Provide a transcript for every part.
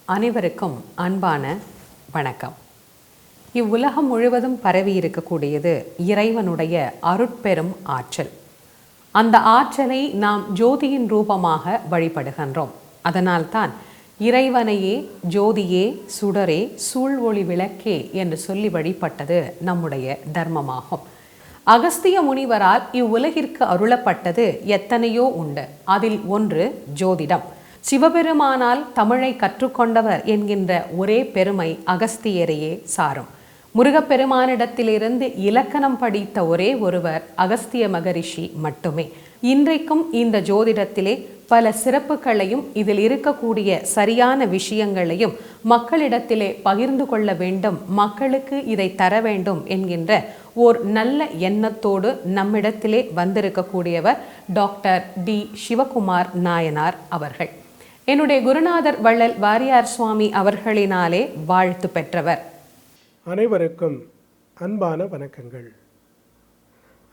அனைவருக்கும் அன்பான வணக்கம். இவ்வுலகம் முழுவதும் பரவி இருக்கக்கூடியது இறைவனுடைய அருட்பெரும் ஆற்றல். அந்த ஆற்றலை நாம் ஜோதியின் ரூபமாக வழிபடுகின்றோம். அதனால்தான் இறைவனையே ஜோதியே சுடரே சூழ் ஒளி விளக்கே என்று சொல்லி வழிபட்டது நம்முடைய தர்மமாகும். அகஸ்திய முனிவரால் இவ்வுலகிற்கு அருளப்பட்டது எத்தனையோ உண்டு. அதில் ஒன்று ஜோதிடம். சிவபெருமானால் தமிழை கற்றுக்கொண்டவர் என்கின்ற ஒரே பெருமை அகஸ்தியரையே சாரும். முருகப்பெருமானிடத்திலிருந்து இலக்கணம் படித்த ஒரே ஒருவர் அகஸ்திய மகரிஷி மட்டுமே. இன்றைக்கும் இந்த ஜோதிடத்திலே பல சிறப்புகளையும் இதில் இருக்கக்கூடிய சரியான விஷயங்களையும் மக்களிடத்திலே பகிர்ந்து கொள்ள வேண்டும், மக்களுக்கு இதை தர வேண்டும் என்கின்ற ஓர் நல்ல எண்ணத்தோடு நம்மிடத்திலே வந்திருக்கக்கூடியவர் டாக்டர் டி சிவகுமார் நாயனார் அவர்கள். என்னுடைய குருநாதர் வள்ளல் வாரியார் சுவாமி அவர்களினாலே வாழ்த்து பெற்றவர். அனைவருக்கும் அன்பான வணக்கங்கள்.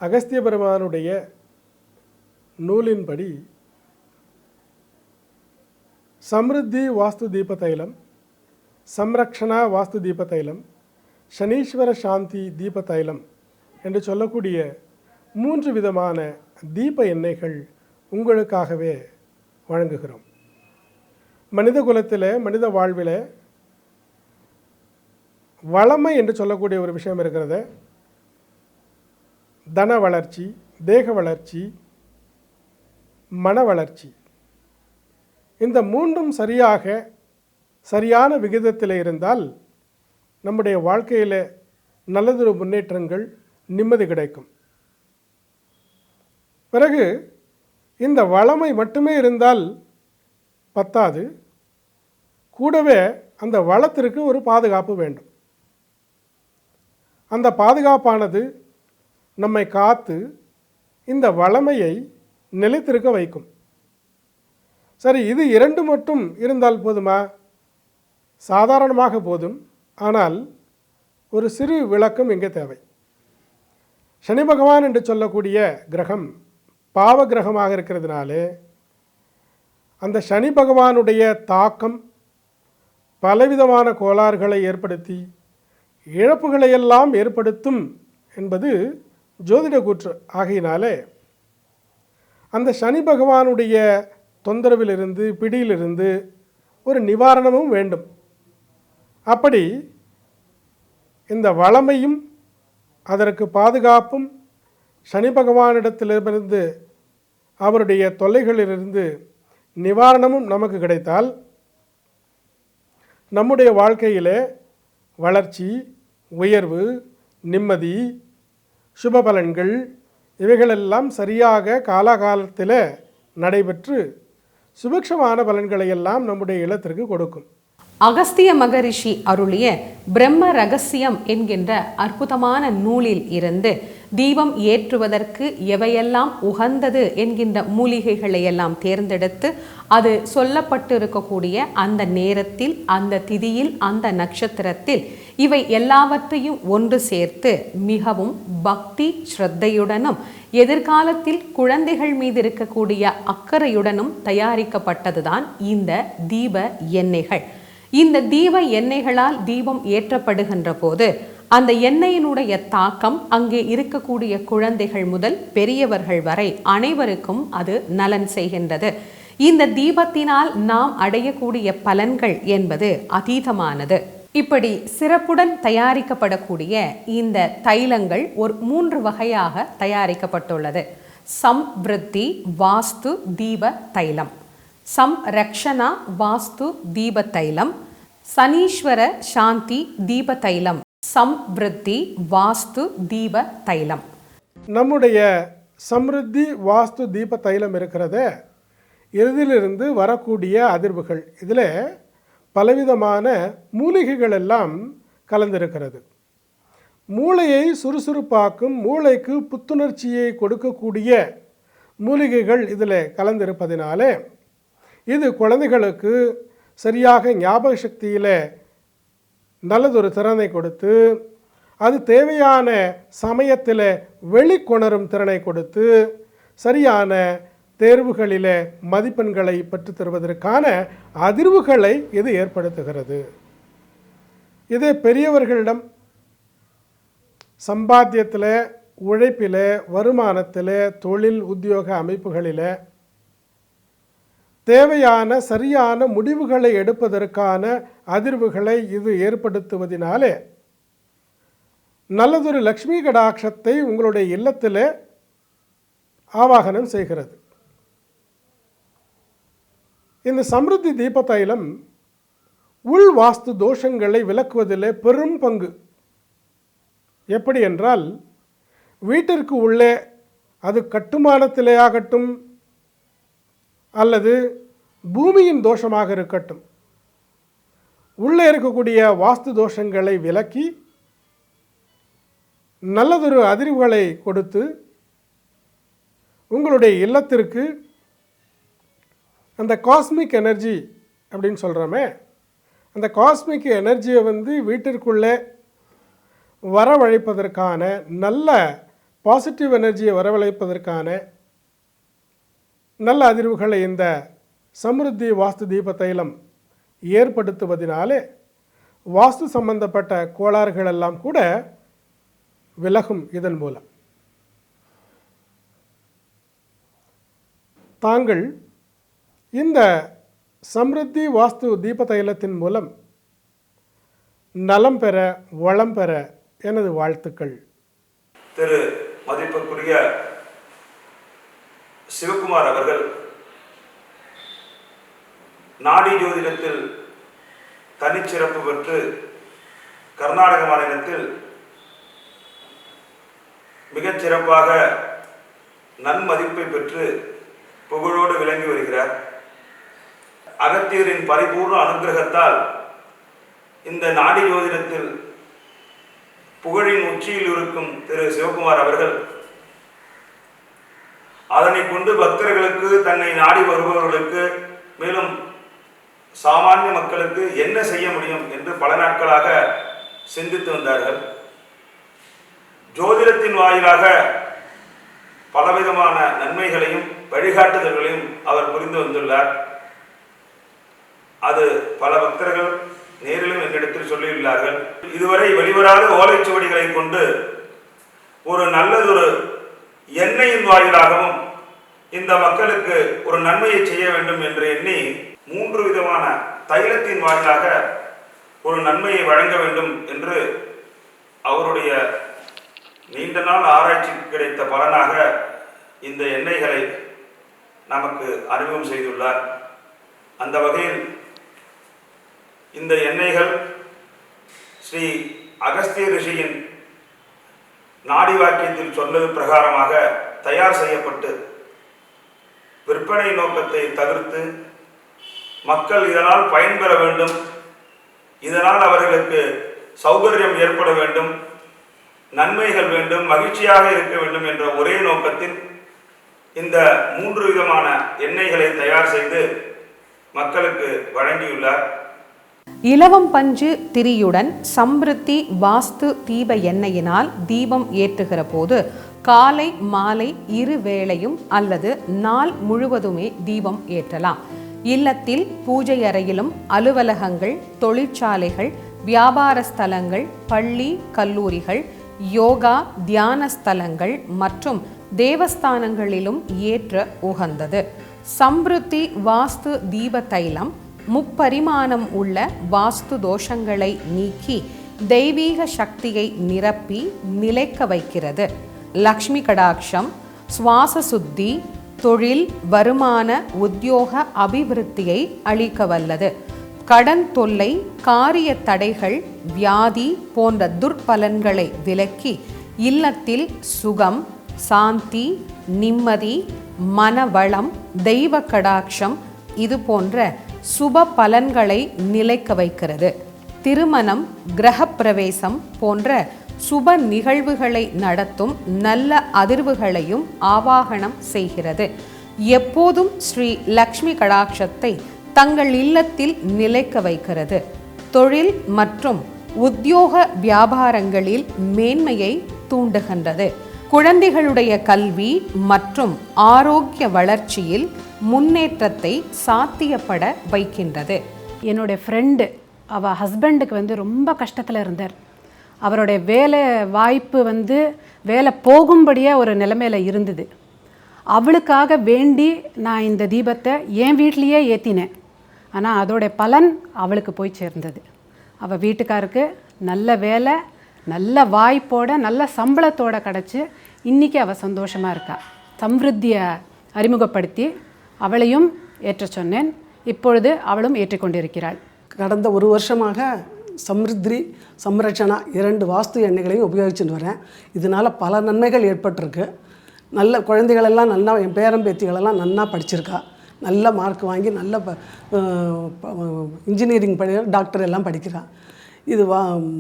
அகஸ்திய பெருமானுடைய நூலின்படி சம்ருத்தி வாஸ்து தீப தைலம், சம்ரக்ஷணா வாஸ்து தீப தைலம், சனீஸ்வர சாந்தி தீப தைலம் என்று சொல்லக்கூடிய 3 விதமான தீப எண்ணெய்கள் உங்களுக்காகவே வழங்குகிறோம். மனித குலத்தில், மனித வாழ்வில் வளமை என்று சொல்லக்கூடிய ஒரு விஷயம் இருக்கிறது. தன வளர்ச்சி, தேக வளர்ச்சி, மன வளர்ச்சி, இந்த 3ம் சரியான விகிதத்தில் இருந்தால் நம்முடைய வாழ்க்கையில் நல்லதொரு முன்னேற்றங்கள், நிம்மதி கிடைக்கும். பிறகு இந்த வளமை மட்டுமே இருந்தால் பத்தாது, கூடவே அந்த வளத்திற்கு ஒரு பாதுகாப்பு வேண்டும். அந்த பாதுகாப்பானது நம்மை காத்து இந்த வளமையை நிலைத்திருக்க வைக்கும். சரி, இது 2 மட்டும் இருந்தால் போதுமா? சாதாரணமாக போதும். ஆனால் ஒரு சிறு விளக்கம் இங்கே தேவை. சனி பகவான் என்று சொல்லக்கூடிய கிரகம் பாவ கிரகமாக இருக்கிறதுனாலே அந்த சனி பகவானுடைய தாக்கம் பலவிதமான கோளாறுகளை ஏற்படுத்தி இழப்புகளையெல்லாம் ஏற்படுத்தும் என்பது ஜோதிட கூற்று. ஆகையினாலே அந்த சனி பகவானுடைய தொந்தரவிலிருந்து, பிடியிலிருந்து ஒரு நிவாரணமும் வேண்டும். அப்படி இந்த வளமையும் அதற்கு பாதுகாப்பும் சனி பகவானிடத்திலிருந்து, அவருடைய தொல்லைகளிலிருந்து நிவாரணமும் நமக்கு கிடைத்தால் நம்முடைய வாழ்க்கையிலே வளர்ச்சி, உயர்வு, நிம்மதி, சுபபலன்கள் இவைகளெல்லாம் சரியாக காலகாலத்தில் நடைபெற்று சுபிக்ஷமான பலன்களை எல்லாம் நம்முடைய இல்லத்திற்கு கொடுக்கும். அகஸ்திய மகரிஷி அருளிய பிரம்ம ரகசியம் என்கின்ற அற்புதமான நூலில் இருந்து தீபம் ஏற்றுவதற்கு எவையெல்லாம் உகந்தது என்கின்ற மூலிகைகளை எல்லாம் தேர்ந்தெடுத்து அது சொல்லப்பட்டிருக்கக்கூடிய அந்த நேரத்தில், அந்த திதியில், அந்த நட்சத்திரத்தில் இவை எல்லாவற்றையும் ஒன்று சேர்த்து மிகவும் பக்தி ஸ்ரத்தையுடனும் எதிர்காலத்தில் குழந்தைகள் மீது இருக்கக்கூடிய அக்கறையுடனும் தயாரிக்கப்பட்டதுதான் இந்த தீப எண்ணெய்கள். இந்த தீப எண்ணெய்களால் தீபம் ஏற்றப்படுகின்ற போது அந்த எண்ணெயினுடைய தாக்கம் அங்கே இருக்கக்கூடிய குழந்தைகள் முதல் பெரியவர்கள் வரை அனைவருக்கும் அது நலன் செய்கின்றது. இந்த தீபத்தினால் நாம் அடையக்கூடிய பலன்கள் என்பது அதீதமானது. இப்படி சிறப்புடன் தயாரிக்கப்படக்கூடிய இந்த தைலங்கள் ஒரு 3 வகையாக தயாரிக்கப்பட்டுள்ளது. சம்ருத்தி வாஸ்து தீப தைலம், சம்ரக்ஷணா வாஸ்து தீப தைலம், சனீஸ்வர சாந்தி தீப தைலம், சம்ருத்தி வாஸ்து தீப தைலம். நம்முடைய சம்ருத்தி வாஸ்து தீப தைலம் இருக்கிறத, இதிலிருந்து வரக்கூடிய அதிர்வுகள், இதில் பலவிதமான மூலிகைகள் எல்லாம் கலந்திருக்கிறது. மூளையை சுறுசுறுப்பாக்கும், மூளைக்கு புத்துணர்ச்சியை கொடுக்கக்கூடிய மூலிகைகள் இதில் கலந்திருப்பதினாலே இது குழந்தைகளுக்கு சரியாக ஞாபக சக்தியில் நல்லதொரு திறனை கொடுத்து, அது தேவையான சமயத்தில் வெளிக்கொணரும் திறனை கொடுத்து, சரியான தேர்வுகளில் மதிப்பெண்களை பெற்றுத்தருவதற்கான அதிர்வுகளை இது ஏற்படுத்துகிறது. இது பெரியவர்களிடம் சம்பாத்தியத்தில், உழைப்பில், வருமானத்தில், தொழில் உத்தியோக அமைப்புகளில் தேவையான சரியான முடிவுகளை எடுப்பதற்கான அதிர்வுகளை இது ஏற்படுத்துவதினாலே நல்லதொரு லக்ஷ்மி கடாட்சத்தை உங்களுடைய இல்லத்தில் ஆவாகனம் செய்கிறது. இந்த சம்ருத்தி தீப தைலம் உள் வாஸ்து தோஷங்களை விலக்குவதிலே பெரும் பங்கு. எப்படி என்றால், வீட்டிற்கு உள்ளே அது கட்டுமானத்திலே ஆகட்டும் அல்லது பூமியின் தோஷமாக இருக்கட்டும், உள்ளே இருக்கக்கூடிய வாஸ்து தோஷங்களை விலக்கி நல்லதொரு அதிர்வுகளை கொடுத்து உங்களுடைய இல்லத்திற்கு அந்த காஸ்மிக் எனர்ஜி அப்படின்னு சொல்கிறோமே, அந்த காஸ்மிக் எனர்ஜியை வீட்டிற்குள்ளே வரவழைப்பதற்கான, நல்ல பாசிட்டிவ் எனர்ஜியை வரவழைப்பதற்கான நல்ல அதிர்வுகளை இந்த சம்ருத்தி வாஸ்து தீப தைலம் ஏற்படுத்துவதனாலே வாஸ்து சம்பந்தப்பட்ட கோளாறுகள் எல்லாம் கூட விலகும். இதன் மூலம் தாங்கள் இந்த சம்ருத்தி வாஸ்து தீப தைலத்தின் மூலம் நலம் பெற, வளம் பெற எனது வாழ்த்துக்கள். திரு மதிப்புக்குரிய சிவகுமார் அவர்கள் நாடி ஜோதிடத்தில் தனிச்சிறப்பு பெற்று கர்நாடக மாநிலத்தில் மிகச்சிறப்பாக நன்மதிப்பை பெற்று புகழோடு விளங்கி வருகிறார். அகத்தியரின் பரிபூர்ண அனுகிரகத்தால் இந்த நாடி ஜோதிடத்தில் புகழின் உச்சியில் இருக்கும் திரு சிவகுமார் அவர்கள் அதனை கொண்டு பக்தர்களுக்கு, தன்னை நாடி வருபவர்களுக்கு, மேலும் சாமானிய மக்களுக்கு என்ன செய்ய முடியும் என்று பல நாட்களாக சிந்தித்து வந்தார்கள். ஜோதிடத்தின் வாயிலாக பலவிதமான நன்மைகளையும் வழிகாட்டுதல்களையும் அவர் புரிந்து வந்துள்ளார். அது பல பக்தர்கள் நேரிலும் என்னிடத்தில் சொல்லியுள்ளார்கள். இதுவரை வெளிவராத ஓலைச்சுவடிகளை கொண்டு ஒரு நல்லதொரு எண்ணெயின் வாயிலாகவும் இந்த மக்களுக்கு ஒரு நன்மையை செய்ய வேண்டும் என்று எண்ணி 3 விதமான தைலத்தின் வாயிலாக ஒரு நன்மையை வழங்க வேண்டும் என்று அவருடைய நீண்ட நாள் ஆராய்ச்சி கிடைத்த பலனாக இந்த எண்ணெய்களை நமக்கு அறிமுகம் செய்துள்ளார். அந்த வகையில் இந்த எண்ணெய்கள் ஸ்ரீ அகஸ்திய ரிஷியின் நாடி வாக்கியத்தில் சொன்னது பிரகாரமாக தயார் செய்யப்பட்டு விற்பனை நோக்கத்தை தவிர்த்து மக்கள் இதனால் பயன்பெற வேண்டும், இதனால் அவர்களுக்கு சௌகரியம் ஏற்பட வேண்டும், நன்மைகள் வேண்டும், மகிழ்ச்சியாக இருக்க வேண்டும் என்ற ஒரே நோக்கத்தில் இந்த 3 விதமான எண்ணெய்களை தயார் செய்து மக்களுக்கு வழங்கியுள்ளார். இலவம் பஞ்சு திரியுடன் சம்ருத்தி வாஸ்து தீப எண்ணெயினால் தீபம் ஏற்றுகிற போது காலை மாலை 2 வேளையும் அல்லது நாள் முழுவதுமே தீபம் ஏற்றலாம். இல்லத்தில், பூஜை அறையிலும், அலுவலகங்கள், தொழிற்சாலைகள், வியாபார ஸ்தலங்கள், பள்ளி, கல்லூரிகள், யோகா, தியான ஸ்தலங்கள் மற்றும் தேவஸ்தானங்களிலும் ஏற்ற உகந்தது. சம்ருத்தி வாஸ்து தீப தைலம் முப்பரிமாணம் உள்ள வாஸ்து தோஷங்களை நீக்கி தெய்வீக சக்தியை நிரப்பி நிலைக்க வைக்கிறது. லக்ஷ்மி கடாட்சம், சுவாச சுத்தி, தொழில், வருமான, உத்தியோக அபிவிருத்தியை அளிக்க வல்லது. கடன் தொல்லை, காரிய தடைகள், வியாதி போன்ற துர்பலன்களை விலக்கி இல்லத்தில் சுகம், சாந்தி, நிம்மதி, மனவளம், தெய்வ கடாட்சம் இது போன்ற சுப பலன்களை நிலைக்க வைக்கிறது. திருமணம், கிரகப்பிரவேசம் போன்ற சுப நிகழ்வுகளை நடத்தும் நல்ல அதிர்வுகளையும் ஆவாகனம் செய்கிறது. எப்போதும் ஸ்ரீ லக்ஷ்மி கடாட்சத்தை தங்கள் இல்லத்தில் நிலைக்க வைக்கிறது. தொழில் மற்றும் உத்தியோக வியாபாரங்களில் மேன்மையை தூண்டுகின்றது. குழந்தைகளுடைய கல்வி மற்றும் ஆரோக்கிய வளர்ச்சியில் முன்னேற்றத்தை சாத்தியப்பட வைக்கின்றது. என்னுடைய ஃப்ரெண்டு அவள் ஹஸ்பண்டுக்கு ரொம்ப கஷ்டத்தில் இருந்தார். அவருடைய வேலை வாய்ப்பு வேலை போகும்படியாக ஒரு நிலைமையில் இருந்தது. அவளுக்காக வேண்டி நான் இந்த தீபத்தை என் வீட்லேயே ஏற்றினேன். ஆனால் அதோடைய பலன் அவளுக்கு போய் சேர்ந்தது. அவள் வீட்டுக்காருக்கு நல்ல வேலை, நல்ல வாய்ப்போட, நல்ல சம்பளத்தோடு கிடச்சி இன்றைக்கி அவள் சந்தோஷமாக இருக்கா. சம்ருத்தியை அறிமுகப்படுத்தி அவளையும் ஏற்ற சொன்னேன். இப்பொழுது அவளும் ஏற்றிக்கொண்டிருக்கிறாள். கடந்த ஒரு வருஷமாக சம்ருத்தி, சம்ரட்சணா 2 வாஸ்து எண்ணெய்களையும் உபயோகிச்சுட்டு வரேன். இதனால் பல நன்மைகள் ஏற்பட்டிருக்கு. நல்ல குழந்தைகளெல்லாம் நல்லா, என் பேரம்பேத்திகளெல்லாம் நல்லா படிச்சிருக்கா. நல்ல மார்க் வாங்கி நல்ல இன்ஜினியரிங் டாக்டர் எல்லாம் படிக்கிறா. இது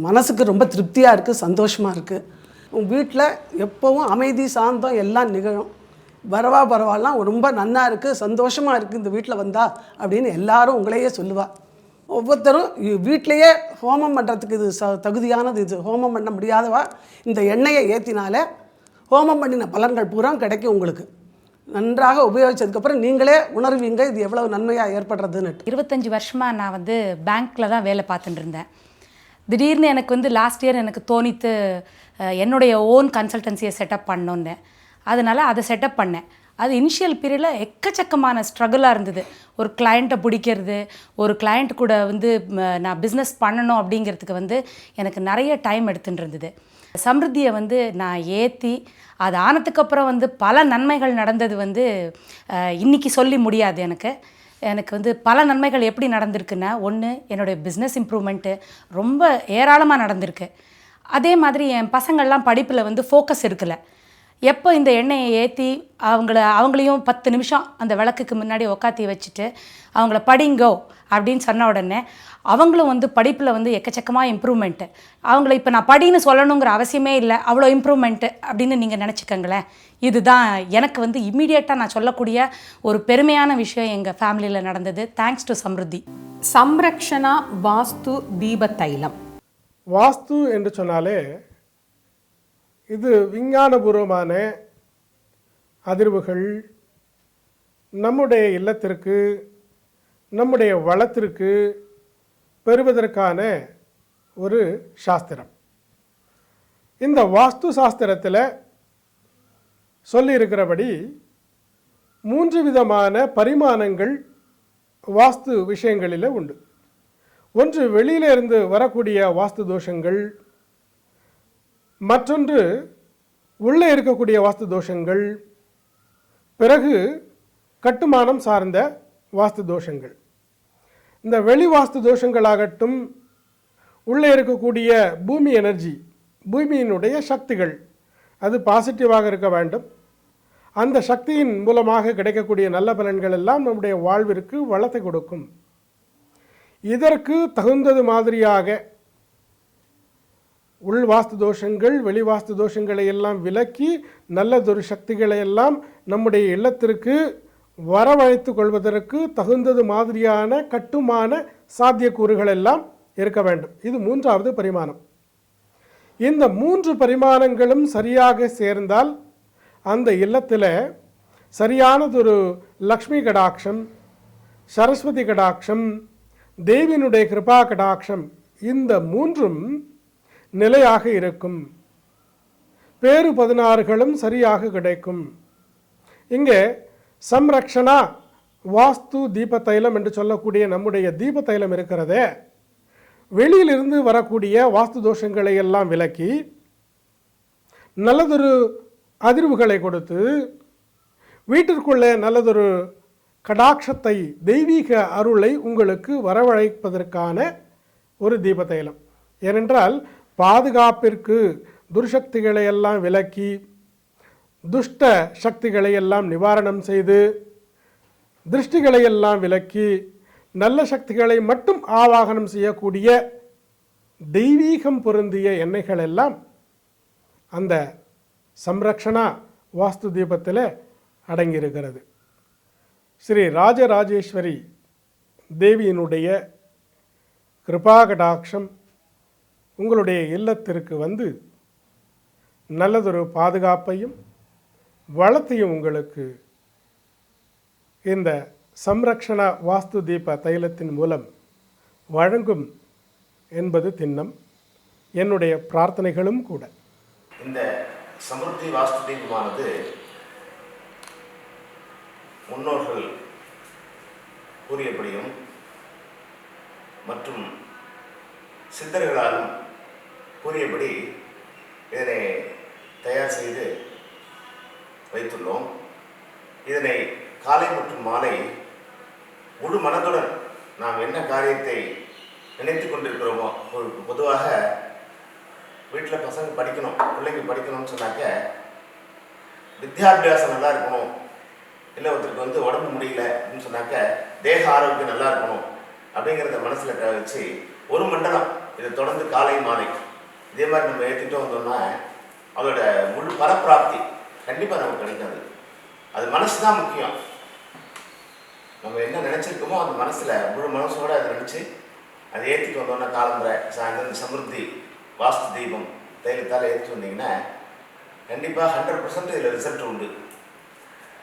மனசுக்கு ரொம்ப திருப்தியாக இருக்குது, சந்தோஷமாக இருக்குது. வீட்டில் எப்போவும் அமைதி, சாந்தம் எல்லாம் நிகழும். பரவாயில்லாம் ரொம்ப நன்னா இருக்குது, சந்தோஷமாக இருக்குது இந்த வீட்டில் வந்தா அப்படின்னு எல்லாரும் உங்களையே சொல்லுவாள். ஒவ்வொருத்தரும் வீட்டிலையே ஹோமம் பண்ணுறதுக்கு இது தகுதியானது. இது ஹோமம் பண்ண முடியாதவா இந்த எண்ணெயை ஏற்றினாலே ஹோமம் பண்ணின பலன்கள் பூரா கிடைக்கும். உங்களுக்கு நன்றாக உபயோகித்ததுக்கப்புறம் நீங்களே உணர்வீங்க இது எவ்வளவு நன்மையாக ஏற்படுறதுன்னு. 25 வருஷமாக நான் பேங்க்கில் தான் வேலை பார்த்துட்டு இருந்தேன். திடீர்னு எனக்கு லாஸ்ட் இயர் எனக்கு தோணித்து என்னுடைய ஓன் கன்சல்டன்சியை செட்டப் பண்ணோன்னு. அதனால் அதை செட்டப் பண்ணேன். அது இனிஷியல் பீரியடில் எக்கச்சக்கமான ஸ்ட்ரகிளாக இருந்தது. ஒரு கிளைண்ட்டை பிடிக்கிறது, ஒரு கிளைண்ட் கூட நான் பிஸ்னஸ் பண்ணணும் அப்படிங்கிறதுக்கு எனக்கு நிறைய டைம் எடுத்துகிட்டு இருந்தது. சம்ருத்தியை நான் ஏற்றி அது ஆனதுக்கப்புறம் பல நன்மைகள் நடந்தது இன்றைக்கி சொல்லி முடியாது. எனக்கு பல நன்மைகள் எப்படி நடந்திருக்குன்னா, ஒன்று என்னுடைய பிஸ்னஸ் இம்ப்ரூவ்மெண்ட்டு ரொம்ப ஏராளமாக நடந்திருக்கு. அதே மாதிரி என் பசங்கள்லாம் படிப்பில் ஃபோக்கஸ் இருக்கலை. எப்போ இந்த எண்ணெயை ஏற்றி அவங்களையும் 10 நிமிஷம் அந்த விளக்குக்கு முன்னாடி உக்காத்தி வச்சுட்டு அவங்கள படிங்கோ அப்படின்னு சொன்ன உடனே அவங்களும் படிப்பில் எக்கச்சக்கமாக இம்ப்ரூவ்மெண்ட்டு. அவங்கள இப்போ நான் படின்னு சொல்லணுங்கிற அவசியமே இல்லை, அவ்வளோ இம்ப்ரூவ்மெண்ட்டு அப்படின்னு நீங்கள் நினச்சிக்கங்களேன். இதுதான் எனக்கு இம்மீடியட்டாக நான் சொல்லக்கூடிய ஒரு பெருமையான விஷயம் எங்கள் ஃபேமிலியில் நடந்தது. Thanks to Samruddhi. சம்ரக்ஷணா வாஸ்து தீப தைலம். வாஸ்து என்று சொன்னாலே இது விஞ்ஞானபூர்வமான அதிர்வுகள் நம்முடைய இல்லத்திற்கு, நம்முடைய வளத்திற்கு பெறுவதற்கான ஒரு சாஸ்திரம். இந்த வாஸ்து சாஸ்திரத்தில் சொல்லியிருக்கிறபடி 3 விதமான பரிமாணங்கள் வாஸ்து விஷயங்களில் உண்டு. ஒன்று வெளியிலிருந்து வரக்கூடிய வாஸ்து தோஷங்கள், மற்றொன்று உள்ளே இருக்கக்கூடிய வாஸ்து தோஷங்கள், பிறகு கட்டுமானம் சார்ந்த வாஸ்து தோஷங்கள். இந்த வெளி வாஸ்து தோஷங்களாகட்டும், உள்ளே இருக்கக்கூடிய பூமி எனர்ஜி, பூமியினுடைய சக்திகள், அது பாசிட்டிவாக இருக்க வேண்டும். அந்த சக்தியின் மூலமாக கிடைக்கக்கூடிய நல்ல பலன்கள் எல்லாம் நம்முடைய வாழ்விற்கு வளத்தை கொடுக்கும். இதற்கு தகுந்தது மாதிரியாக உள் வாஸ்து தோஷங்கள், வெளி வாஸ்து தோஷங்களை எல்லாம் விலக்கி நல்லதொரு சக்திகளை எல்லாம் நம்முடைய இல்லத்திற்கு வரவழைத்து கொள்வதற்கு தகுந்தது மாதிரியான கட்டுமான சாத்தியக்கூறுகள் எல்லாம் இருக்க வேண்டும். இது 3வது பரிமாணம். இந்த 3 பரிமாணங்களும் சரியாக சேர்ந்தால் அந்த இல்லத்தில் சரியானதொரு லக்ஷ்மி கடாட்சம், சரஸ்வதி கடாட்சம், தேவியினுடைய கிருபா கடாட்சம், இந்த 3ம் நிலையாக இருக்கும். பேரு 16களும் சரியாக கிடைக்கும். இங்கே சம்ரக்ஷணா வாஸ்து தீப தைலம் என்று சொல்லக்கூடிய நம்முடைய தீப தைலம் இருக்கிறதே, வெளியிலிருந்து வரக்கூடிய வாஸ்து தோஷங்களை எல்லாம் விலக்கி நல்லதொரு அதிர்வுகளை கொடுத்து வீட்டிற்குள்ளே நல்லதொரு கடாட்சத்தை, தெய்வீக அருளை உங்களுக்கு வரவழைப்பதற்கான ஒரு தீப தைலம். ஏனென்றால் பாதுகாப்பிற்கு துர்சக்திகளை எல்லாம் விலக்கி, துஷ்ட சக்திகளை எல்லாம் நிவாரணம் செய்து, திருஷ்டிகளை எல்லாம் விலக்கி, நல்ல சக்திகளை மட்டும் ஆவாகனம் செய்யக்கூடிய தெய்வீகம் பொருந்திய எண்ணெய்கள் எல்லாம் அந்த சம்ரக்ஷணா வாஸ்து தீபத்தில் அடங்கியிருக்கிறது. ஸ்ரீ ராஜராஜேஸ்வரி தேவியினுடைய கிருபாகடாட்சம் உங்களுடைய இல்லத்திற்கு வந்து நல்லதொரு பாதுகாப்பையும் வளத்தையும் உங்களுக்கு இந்த சம்ரக்ஷண வாஸ்து தீப தைலத்தின் மூலம் வழங்கும் என்பது திண்ணம், என்னுடைய பிரார்த்தனைகளும் கூட. இந்த சமிருத்தி வாஸ்து தீபமானது முன்னோர்கள் கூறியபடியும் மற்றும் சித்தர்களாலும் கூறியபடி இதனை தயார் செய்து வைத்துள்ளோம். இதனை காலை மற்றும் மாலை முழு மனதுடன் நாம் என்ன காரியத்தை நினைத்து கொண்டிருக்கிறோமோ, பொதுவாக வீட்டில் பசங்க படிக்கணும், பிள்ளைங்க படிக்கணும்னு சொன்னாக்க வித்யாபியாசம் நல்லா இருக்கணும், இல்லை ஒருத்தருக்கு வந்து உடம்பு முடியல அப்படின்னு சொன்னாக்க தேக ஆரோக்கியம் நல்லா இருக்கணும் அப்படிங்கிறத மனசில் வச்சு ஒரு மண்டலம் இதை தொடர்ந்து காலை மாலை இதே மாதிரி நம்ம ஏற்றிட்டு வந்தோம்னா அதோட முழு பரப்பிராப்தி கண்டிப்பாக நமக்கு கிடைக்காது. அது மனசு தான் முக்கியம். நம்ம என்ன நினச்சிருக்கோமோ அந்த மனசில் முழு மனசோடு அதை நினச்சி அதை ஏற்றிட்டு வந்தோம்னா காலம்பரை சாயந்தரம் சமிருத்தி வாஸ்து தீபம் தைலத்தால் ஏற்றிட்டு வந்தீங்கன்னா கண்டிப்பாக 100% இதில் ரிசல்ட் உண்டு.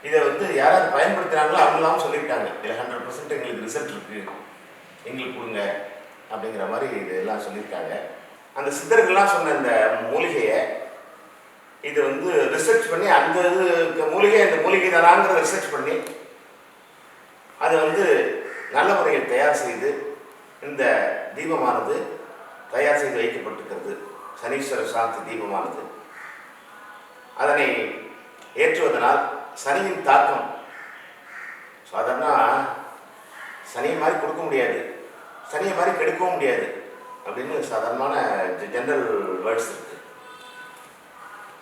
இதை வந்து யாராவது பயன்படுத்துகிறாங்களோ அவங்களாவும் சொல்லிவிட்டாங்க, இதில் 100% எங்களுக்கு ரிசல்ட் இருக்குது, எங்களுக்கு கொடுங்க அப்படிங்கிற மாதிரி இதெல்லாம் சொல்லியிருக்காங்க. அந்த சித்தர்கள்லாம் சொன்ன இந்த மூலிகையை இது வந்து ரிசர்ச் பண்ணி அந்த இது மூலிகை இந்த மூலிகை தானாங்கிறத ரிசர்ச் பண்ணி அதை வந்து நல்ல முறையில் தயார் செய்து இந்த தீபமானது தயார் செய்து வைக்கப்பட்டிருக்கிறது. சனீஸ்வர சாந்தி தீபமானது அதனை ஏற்றுவதனால் சனியின் தாக்கம் சாதாரண சனியை மாதிரி கொடுக்க முடியாது, சனியை மாதிரி கெடுக்கவும் முடியாது அப்படின்னு சாதாரணமான ஜென்ரல் வேர்ட்ஸ் இருக்குது.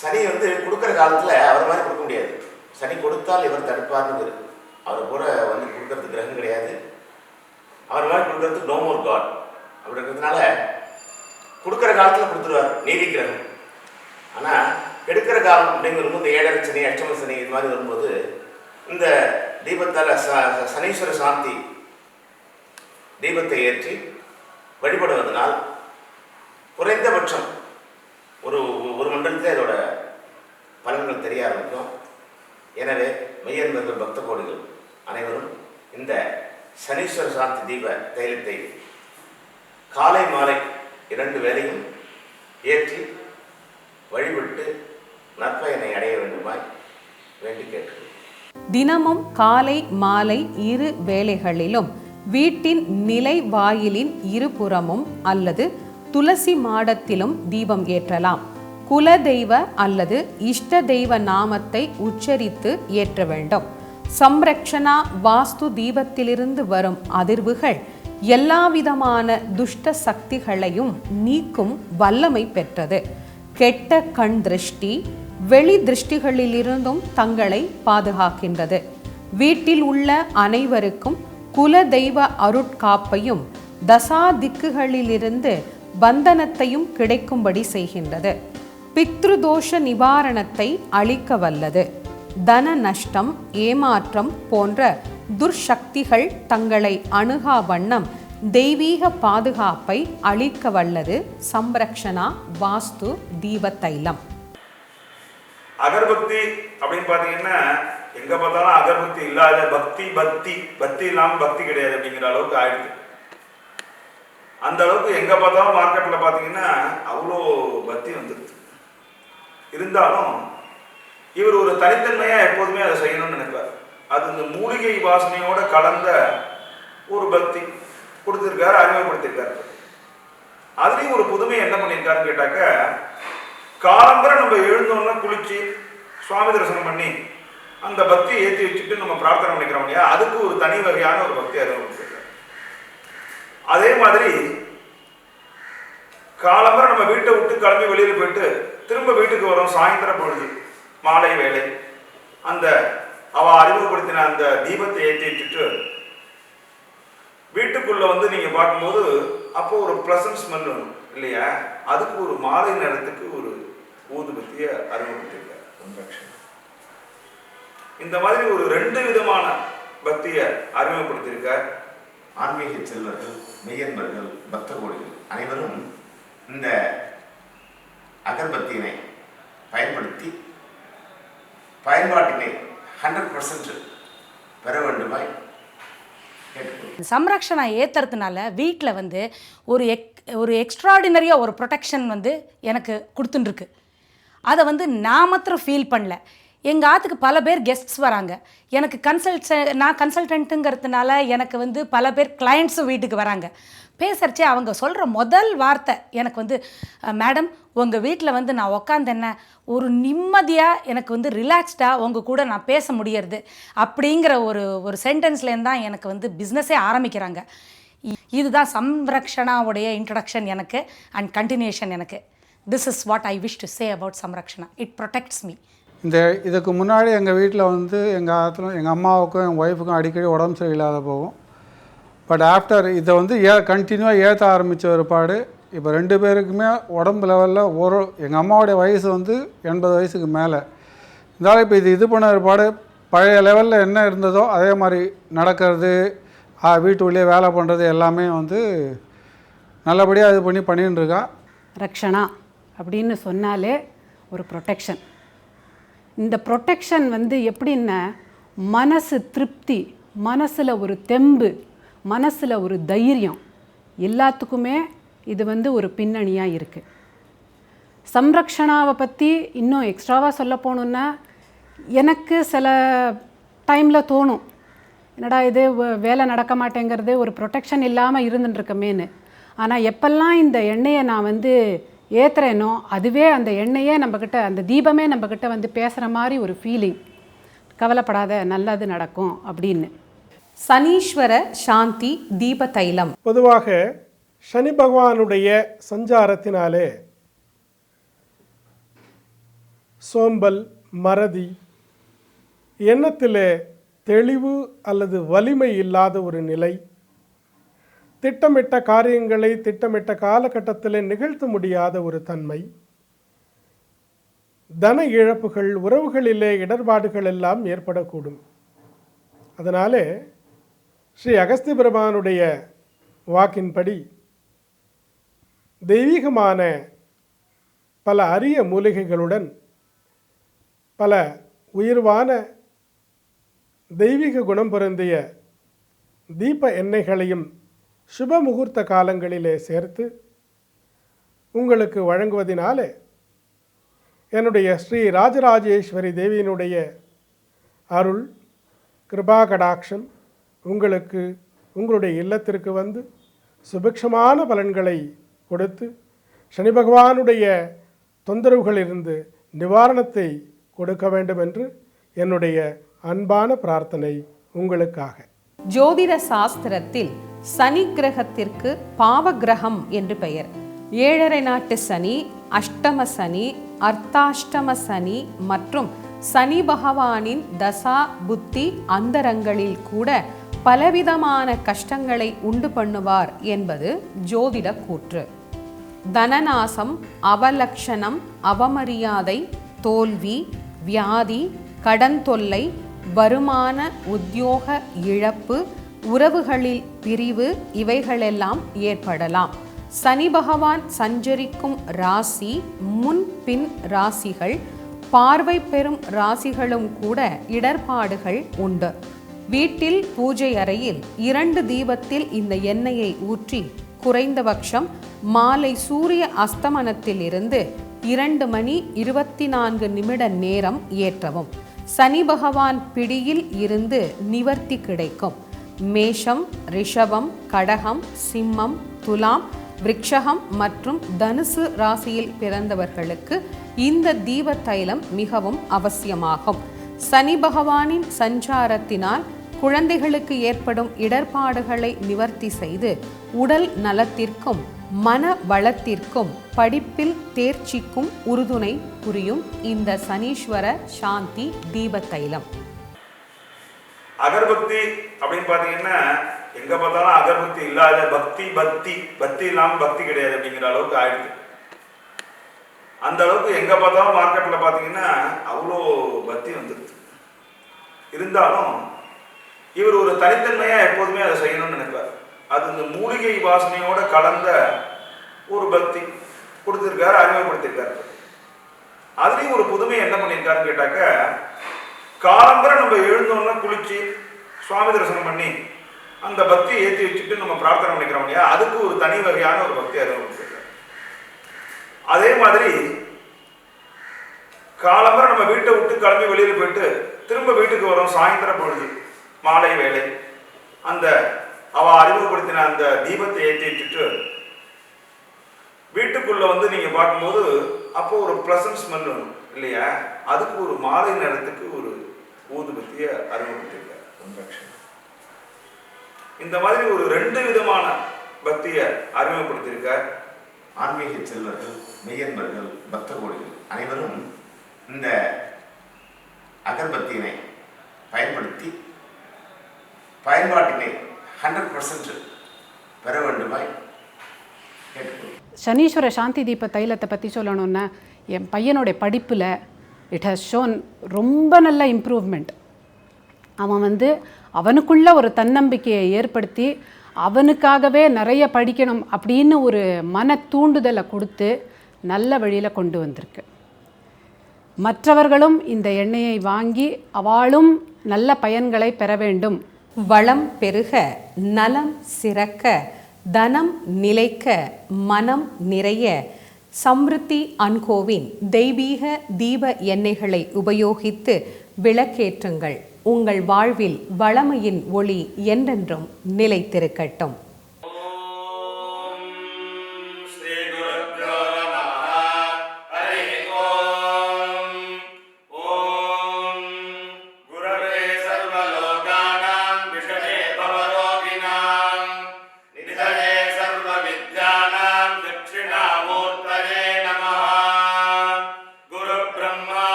சனி வந்து கொடுக்குற காலத்தில் அவர் மாதிரி கொடுக்க முடியாது. சனி கொடுத்தால் இவர் தடுப்பார்னு, அவரை போல வந்து கொடுக்கறதுக்கு கிரகம் கிடையாது. அவர் மாதிரி கொடுக்கறதுக்கு நோ மோர் காட் அப்படி இருக்கிறதுனால கொடுக்குற காலத்தில் கொடுத்துருவார், நீதி கிரகம். ஆனால் கெடுக்கிற காலம் அப்படிங்கிறது இந்த 7 சனி, அஷ்டம சனி இது மாதிரி வரும்போது இந்த தீபத்தால் சனீஸ்வர சாந்தி தீபத்தை ஏற்றி வழிபடுவதனால் குறைந்தபட்சம் ஒரு மண்டலத்தில் இதோட பலன்கள் தெரிய ஆரம்பிக்கும். எனவே மெய்யன்பர்கள் பக்த கோடிகள் அனைவரும் இந்த சனீஸ்வர சாந்தி தீப தைலத்தை காலை மாலை 2 வேளையும் ஏற்றி வழிபட்டு நற்பயனை அடைய வேண்டுமாய் வேண்டி கேட்கிறேன். தினமும் காலை மாலை 2 வேளைகளிலும் வீட்டின் நிலை வாயிலின் இருபுறமும் அல்லது துளசி மாடத்திலும் தீபம் ஏற்றலாம். குலதெய்வ அல்லது இஷ்ட தெய்வ நாமத்தை உச்சரித்து ஏற்ற வேண்டும். சம்ரக்ஷணா வாஸ்து தீபத்திலிருந்து வரும் அதிர்வுகள் எல்லாவிதமான துஷ்ட சக்திகளையும் நீக்கும் வல்லமை பெற்றது. கெட்ட கண் திருஷ்டி, வெளி திருஷ்டிகளிலிருந்தும் தங்களை பாதுகாக்கின்றது. வீட்டில் உள்ள அனைவருக்கும் குல தெய்வ அருட்காப்பையும் தசா திக்குகளிலிருந்து பந்தனத்தையும் கிடைக்கும்படி செய்கின்றது. பித்ருதோஷ நிவாரணத்தை அளிக்க வல்லது. தன நஷ்டம், ஏமாற்றம் போன்ற துர்சக்திகள் தங்களை அணுகா வண்ணம் தெய்வீக பாதுகாப்பை அளிக்க வல்லது சம்ரக்ஷணா வாஸ்து தீப தைலம். அகர்பக்தி அப்படின்னு பார்த்தீங்கன்னா எங்கே பார்த்தாலும் அகர்பக்தி இல்லாத பக்தி பக்தி பக்தி இல்லாமல் பக்தி கிடையாது அப்படிங்கிற அளவுக்கு ஆயிடுது. அந்த அளவுக்கு எங்கே பார்த்தாலும் மார்க்கெட்டில் பார்த்தீங்கன்னா அவ்வளோ பக்தி வந்துடுது. இருந்தாலும் இவர் ஒரு தனித்தன்மையாக எப்போதுமே அதை செய்யணும்னு நினைப்பார். அது இந்த மூலிகை வாசனையோட கலந்த ஒரு பக்தி கொடுத்துருக்காரு, அறிமுகப்படுத்தியிருக்காரு. அதுலேயும் ஒரு புதுமை என்ன பண்ணியிருக்காருன்னு கேட்டாக்க, காலம்பரை நம்ம எழுந்தோன்னா குளிச்சு சுவாமி தரிசனம் பண்ணி அந்த பக்தியை ஏற்றி வச்சுட்டு நம்ம பிரார்த்தனை பண்ணிக்கிறோம் இல்லையா, அதுக்கு ஒரு தனி வகையான ஒரு பக்தி அறிமுகப்படுத்தியிருக்காரு. அதே மாதிரி காலம்பரை நம்ம வீட்டை விட்டு கிளம்பி வெளியில் போயிட்டு திரும்ப வீட்டுக்கு வரோம் சாயந்தரம் பொழுது மாலை வேலை, அந்த அவ அறிமுகப்படுத்தின அந்த தீபத்தை ஏற்றி வச்சுட்டு வீட்டுக்குள்ள வந்து நீங்க பார்க்கும்போது அப்போ ஒரு ப்ளசன்ட் ஸ்மெல் வரும் இல்லையா, அதுக்கு ஒரு மாலை நேரத்துக்கு ஒரு ஊதுபத்தியை அறிமுகப்படுத்திருக்காரு. இந்த மாதிரி ஒரு 2 விதமான பக்தியை அறிமுகப்படுத்தியிருக்கார். ஆன்மீக செல்வர்கள், மெய்யன்பர்கள், பக்த கோடிகள் அனைவரும் இந்த அகர்பத்தியினை பயன்படுத்தி பயன்பாட்டினை 100% பெற வேண்டுமாய் கேட்டுக்கொள்கிறேன். சம்ரக்ஷணா ஏற்றுறதுனால வீட்டில் வந்து ஒரு எக்ஸ்ட்ராடினரியாக ஒரு ப்ரொடெக்ஷன் வந்து எனக்கு கொடுத்துட்டுருக்கு. அதை வந்து நான் மாத்திரம் ஃபீல் பண்ணல, எங்கள் ஆற்றுக்கு பல பேர் கெஸ்ட்ஸ் வராங்க. எனக்கு நான் கன்சல்டன்ட்டுங்கிறதுனால எனக்கு வந்து பல பேர் கிளையண்ட்ஸும் வீட்டுக்கு வராங்க. பேசுகிறச்சே அவங்க சொல்கிற முதல் வார்த்தை எனக்கு வந்து, மேடம் உங்கள் வீட்டில் வந்து நான் உக்காந்தேன்ன ஒரு நிம்மதியாக எனக்கு வந்து ரிலாக்ஸ்டாக உங்கள் கூட நான் பேச முடியறது அப்படிங்கிற ஒரு சென்டென்ஸ்லேருந்து தான் எனக்கு வந்து பிஸ்னஸே ஆரம்பிக்கிறாங்க. இதுதான் சம்ரக்ஷணாவுடைய இன்ட்ரடக்ஷன் எனக்கு அண்ட் கண்டினியூஷன் எனக்கு. This is what I wish to say about Samrakshana. It protects me. இதுக்கு முன்னாடி எங்கள் வீட்டில் வந்து எங்கள் அம்மாவுக்கும் எங்கள் ஒய்ஃபுக்கும் அடிக்கடி உடம்பு சரியில்லாத போகும். பட் ஆஃப்டர் இதை வந்து கண்டினியூவாக ஏற்ற ஆரம்பித்த ஒருபாடு இப்போ 2 பேருக்குமே உடம்பு லெவலில் எங்கள் அம்மாவுடைய வயசு வந்து 80 வயசுக்கு மேலே இருந்தாலும் இப்போ இது பண்ண ஒருபாடு பழைய லெவலில் என்ன இருந்ததோ அதே மாதிரி நடக்கிறது, வீட்டு உள்ளே வேலை பண்ணுறது எல்லாமே வந்து நல்லபடியாக இது பண்ணின்னு இருக்கா. ரக்ஷணா அப்படின்னு சொன்னாலே ஒரு ப்ரொடெக்ஷன். இந்த ப்ரொடெக்ஷன் வந்து எப்படின்னா மனசு திருப்தி, மனசில் ஒரு தெம்பு, மனசில் ஒரு தைரியம், எல்லாத்துக்குமே இது வந்து ஒரு பின்னணியாக இருக்குது. சம்ரக்ஷணாவை பற்றி இன்னும் எக்ஸ்ட்ராவாக சொல்ல போகணுன்னா எனக்கு சில டைமில் தோணும், என்னடா இது வேலை நடக்க மாட்டேங்கிறது, ஒரு ப்ரொடெக்ஷன் இல்லாமல் இருந்துட்டுருக்கமேன்னு. ஆனால் எப்பெல்லாம் இந்த எண்ணெயை நான் வந்து ஏற்றுறேனோ அதுவே அந்த எண்ணெயே நம்மக்கிட்ட, அந்த தீபமே நம்மக்கிட்ட வந்து பேசுகிற மாதிரி ஒரு ஃபீலிங். கவலைப்படாத, நல்லது நடக்கும் அப்படின்னு. சனீஸ்வர சாந்தி தீப தைலம். பொதுவாக சனி பகவானுடைய சஞ்சாரத்தினாலே சோம்பல், மறதி, எண்ணத்திலே தெளிவு அல்லது வலிமை இல்லாத ஒரு நிலை, திட்டமிட்ட காரியங்களை திட்டமிட்ட காலகட்டத்தில் நிகழ்த்த முடியாத ஒரு தன்மை, தன இழப்புகள், உறவுகளிலே இடர்பாடுகள் எல்லாம் ஏற்படக்கூடும். அதனாலே ஸ்ரீ அகஸ்திய பெருமானுடைய வாக்கின்படி தெய்வீகமான பல அரிய மூலிகைகளுடன் பல உயிர்வான தெய்வீக குணம் பொருந்திய தீப எண்ணெய்களையும் சுப முகூர்த்த காலங்களிலே சேர்த்து உங்களுக்கு வழங்குவதினாலே என்னுடைய ஸ்ரீ ராஜராஜேஸ்வரி தேவியினுடைய அருள், கிருபா கடாட்சம் உங்களுக்கு உங்களுடைய இல்லத்திற்கு வந்து சுபிக்ஷமான பலன்களை கொடுத்து சனி பகவானுடைய தொந்தரவுகளிலிருந்து நிவாரணத்தை கொடுக்க வேண்டும் என்று என்னுடைய அன்பான பிரார்த்தனை உங்களுக்காக. ஜோதிட சாஸ்திரத்தில் சனி கிரகத்திற்கு பாவ கிரகம் என்று பெயர். 7.5 நாட்டு சனி, அஷ்டம சனி, அர்த்தாஷ்டம சனி மற்றும் சனி பகவானின் தசா புத்தி அந்தரங்களில் கூட பலவிதமான கஷ்டங்களை உண்டு பண்ணுவார் என்பது ஜோதிட கூற்று. தனநாசம், அவலட்சணம், அவமரியாதை, தோல்வி, வியாதி, கடன் தொல்லை, வருமான உத்தியோக இழப்பு, உறவுகளில் பிரிவு இவைகளெல்லாம் ஏற்படலாம். சனி பகவான் சஞ்சரிக்கும் ராசி, முன் பின் ராசிகள், பார்வை பெறும் ராசிகளும் கூட இடர்பாடுகள் உண்டு. வீட்டில் பூஜை அறையில் 2 தீபத்தில் இந்த எண்ணெயை ஊற்றி குறைந்தபட்சம் மாலை சூரிய அஸ்தமனத்தில் இருந்து 2 மணி 24 நிமிட நேரம் ஏற்றவும். சனி பகவான் பிடியில் இருந்து நிவர்த்தி கிடைக்கும். மேஷம், ரிஷபம், கடகம், சிம்மம், துலாம், விருட்சகம் மற்றும் தனுசு ராசியில் பிறந்தவர்களுக்கு இந்த தீப தைலம் மிகவும் அவசியமாகும். சனி பகவானின் சஞ்சாரத்தினால் குழந்தைகளுக்கு ஏற்படும் இடர்பாடுகளை நிவர்த்தி செய்து உடல் நலத்திற்கும் மன வளத்திற்கும் படிப்பில் தேர்ச்சிக்கும் உறுதுணை புரியும் இந்த சனீஸ்வர சாந்தி தீப தைலம். அகர்பக்தி அப்படின்னு பார்த்தீங்கன்னா எங்கே பார்த்தாலும் அகர்பக்தி இல்லாத பக்தி இல்லாமல் பக்தி கிடையாது அப்படிங்கிற அளவுக்கு ஆயிடுது. அந்த அளவுக்கு எங்கே பார்த்தாலும் மார்க்கெட்டில் பார்த்தீங்கன்னா அவ்வளோ பக்தி வந்துடுது. இருந்தாலும் இவர் ஒரு தனித்தன்மையாக எப்போதுமே அதை செய்யணும்னு நினைப்பார். அது இந்த மூலிகை வாசனையோட கலந்த ஒரு பக்தி கொடுத்துருக்காரு, அறிமுகப்படுத்தியிருக்காரு. அதுலேயும் ஒரு புதுமை என்ன பண்ணியிருக்காருன்னு கேட்டாக்க, காலம்பரை நம்ம எழுந்தோன்னா குளிச்சு சுவாமி தரிசனம் பண்ணி அந்த பக்தியை ஏற்றி வச்சுட்டு நம்ம பிரார்த்தனை பண்ணிக்கிறோம் இல்லையா, அதுக்கு ஒரு தனி வகையான ஒரு பக்தி அறிமுகப்படுத்தியிருக்காரு. அதே மாதிரி காலம்பரை நம்ம வீட்டை விட்டு கிளம்பி வெளியில் போயிட்டு திரும்ப வீட்டுக்கு வரோம் சாயந்தர பொழுது மாலை வேலை, அந்த அவ அறிமுகப்படுத்தின அந்த தீபத்தை ஏற்றி வச்சுட்டு வீட்டுக்குள்ள வந்து நீங்க பார்க்கும்போது அப்போ ஒரு ப்ளசன்ட் ஸ்மெல் வரும் இல்லையா, அதுக்கு ஒரு மாலை நேரத்துக்கு ஒரு ஊதுபத்தியை அறிமுகப்படுத்திருக்கார். இந்த மாதிரி ஒரு 2 விதமான பக்தியை அறிமுகப்படுத்தியிருக்கார். ஆன்மீக செல்வர்கள், மெய்யன்பர்கள், பக்த கோடிகள் அனைவரும் இந்த அகர்பத்தியினை பயன்படுத்தி பயன்பாட்டினை 100% பெற வேண்டுமாய் கேட்டுக்கொள்கிறேன். சனீஸ்வர சாந்தி தீப தைலத்தை பற்றி சொல்லணுன்னா, என் பையனுடைய படிப்பில் இட் ஹஸ் ஷோன் ரொம்ப நல்ல இம்ப்ரூவ்மெண்ட். அவன் வந்து அவனுக்குள்ள ஒரு தன்னம்பிக்கையை ஏற்படுத்தி அவனுக்காகவே நிறைய படிக்கணும் அப்படின்னு ஒரு மன தூண்டுதலை கொடுத்து நல்ல வழியில் கொண்டு வந்திருக்கு. மற்றவர்களும் இந்த எண்ணெயை வாங்கி அவளும் நல்ல பயன்களை பெற வேண்டும். வளம் பெருக, நலம் சிறக்க, தனம் நிலைக்க, மனம் நிறைய சம்ருத்தி அன்கோவின் தெய்வீக தீப எண்ணெய்களை உபயோகித்து விளக்கேற்றுங்கள். உங்கள் வாழ்வில் வளமையின் ஒளி என்றென்றும் நிலைத்திருக்கட்டும்.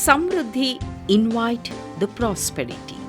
Samruddhi invite the prosperity.